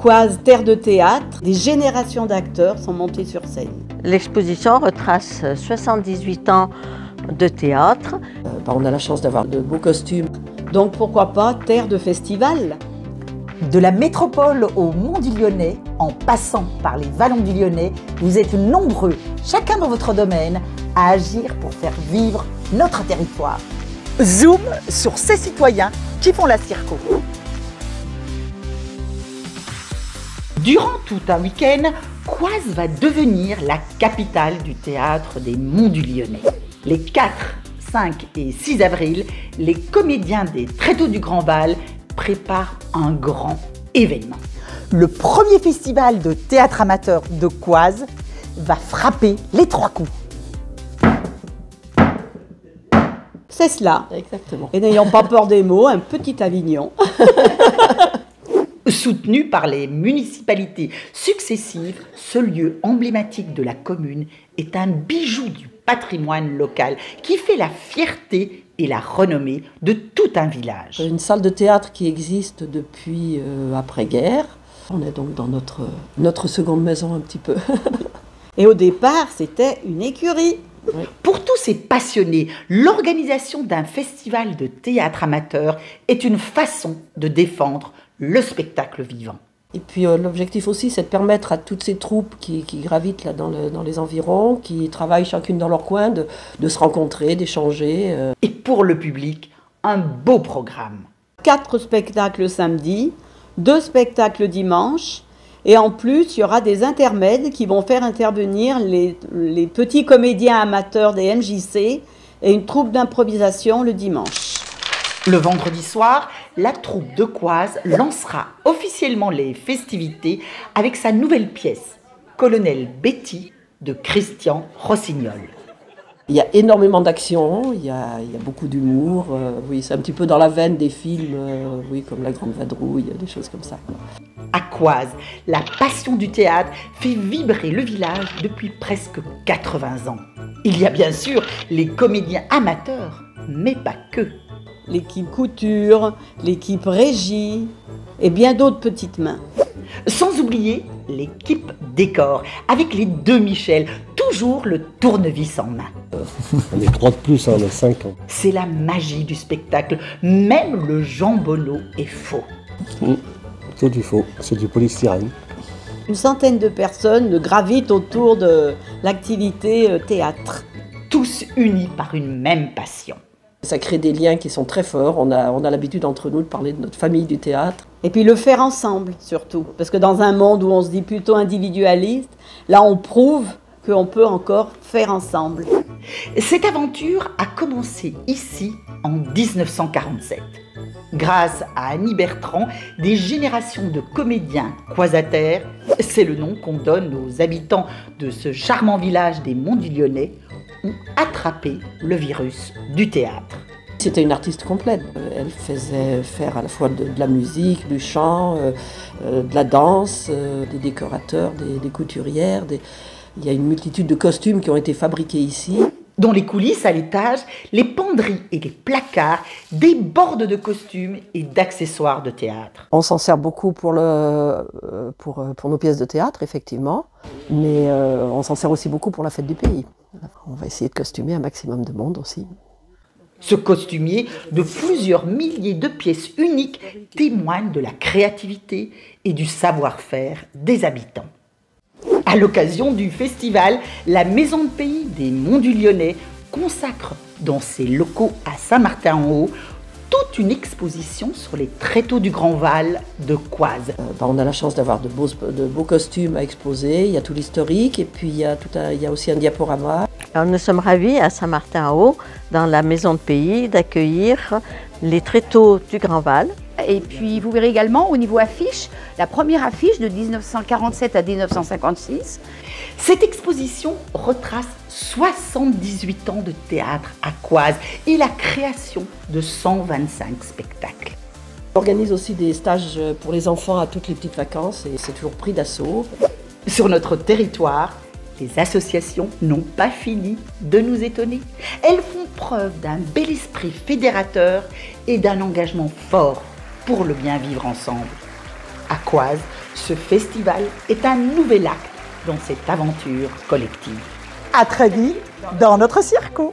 Coise, terre de théâtre, des générations d'acteurs sont montés sur scène. L'exposition retrace 78 ans de théâtre. On a la chance d'avoir de beaux costumes. Donc pourquoi pas terre de festival? De la métropole au Mont du Lyonnais, en passant par les vallons du Lyonnais, vous êtes nombreux, chacun dans votre domaine, à agir pour faire vivre notre territoire. Zoom sur ces citoyens qui font la circo. Durant tout un week-end, Coise va devenir la capitale du théâtre des Monts du Lyonnais. Les 4, 5 et 6 avril, les comédiens des Tréteaux du Grand Val préparent un grand événement. Le premier festival de théâtre amateur de Coise va frapper les 3 coups. C'est cela. Exactement. Et n'ayons pas peur des mots, un petit Avignon. Soutenu par les municipalités successives, ce lieu emblématique de la commune est un bijou du patrimoine local qui fait la fierté et la renommée de tout un village. Une salle de théâtre qui existe depuis après-guerre. On est donc dans notre seconde maison un petit peu. Et au départ, c'était une écurie. Oui. Pour tous ces passionnés, l'organisation d'un festival de théâtre amateur est une façon de défendre le spectacle vivant. Et puis l'objectif aussi, c'est de permettre à toutes ces troupes qui gravitent là dans les environs, qui travaillent chacune dans leur coin, de se rencontrer, d'échanger. Et pour le public, un beau programme. 4 spectacles samedi, 2 spectacles dimanche, et en plus, il y aura des intermèdes qui vont faire intervenir les petits comédiens amateurs des MJC et une troupe d'improvisation le dimanche. Le vendredi soir, la troupe de Coise lancera officiellement les festivités avec sa nouvelle pièce, Colonel Betty de Christian Rossignol. Il y a énormément d'action, il y a beaucoup d'humour, oui, c'est un petit peu dans la veine des films, oui, comme La Grande Vadrouille, des choses comme ça. À Coise, la passion du théâtre fait vibrer le village depuis presque 80 ans. Il y a bien sûr les comédiens amateurs, mais pas que. L'équipe couture, l'équipe régie et bien d'autres petites mains. Sans oublier l'équipe décor, avec les 2 Michel, toujours le tournevis en main. On est 3 de plus, on a 5 ans. C'est la magie du spectacle, même le jambonneau est faux. C'est du faux, c'est du polystyrène. Une centaine de personnes gravitent autour de l'activité théâtre. Tous unis par une même passion. Ça crée des liens qui sont très forts. On a l'habitude entre nous de parler de notre famille du théâtre. Et puis le faire ensemble surtout. Parce que dans un monde où on se dit plutôt individualiste, là on prouve qu'on peut encore faire ensemble. Cette aventure a commencé ici en 1947. Grâce à Annie Bertrand, des générations de comédiens coisataires, c'est le nom qu'on donne aux habitants de ce charmant village des Monts du Lyonnais, ont attrapé le virus du théâtre. C'était une artiste complète. Elle faisait faire à la fois de la musique, du chant, de la danse, des décorateurs, des couturières. Il y a une multitude de costumes qui ont été fabriqués ici. Dans les coulisses, à l'étage, les penderies et les placards débordent de costumes et d'accessoires de théâtre. On s'en sert beaucoup pour nos pièces de théâtre, effectivement, mais on s'en sert aussi beaucoup pour la fête du pays. On va essayer de costumer un maximum de monde aussi. Ce costumier de plusieurs milliers de pièces uniques témoigne de la créativité et du savoir-faire des habitants. À l'occasion du festival, la Maison de Pays des Monts du Lyonnais consacre dans ses locaux à Saint-Martin-en-Haut toute une exposition sur les tréteaux du Grand Val de Coise. On a la chance d'avoir de beaux costumes à exposer, il y a tout l'historique et puis il y a aussi un diaporama. Alors, nous sommes ravis à Saint-Martin-en-Haut, dans la Maison de Pays, d'accueillir les tréteaux du Grand Val. Et puis vous verrez également au niveau affiche, la première affiche de 1947 à 1956. Cette exposition retrace 78 ans de théâtre à Coise et la création de 125 spectacles. On organise aussi des stages pour les enfants à toutes les petites vacances et c'est toujours pris d'assaut. Sur notre territoire, les associations n'ont pas fini de nous étonner. Elles font preuve d'un bel esprit fédérateur et d'un engagement fort pour le bien vivre ensemble. À Coise, Ce festival est un nouvel acte dans cette aventure collective. À très vite dans notre circo.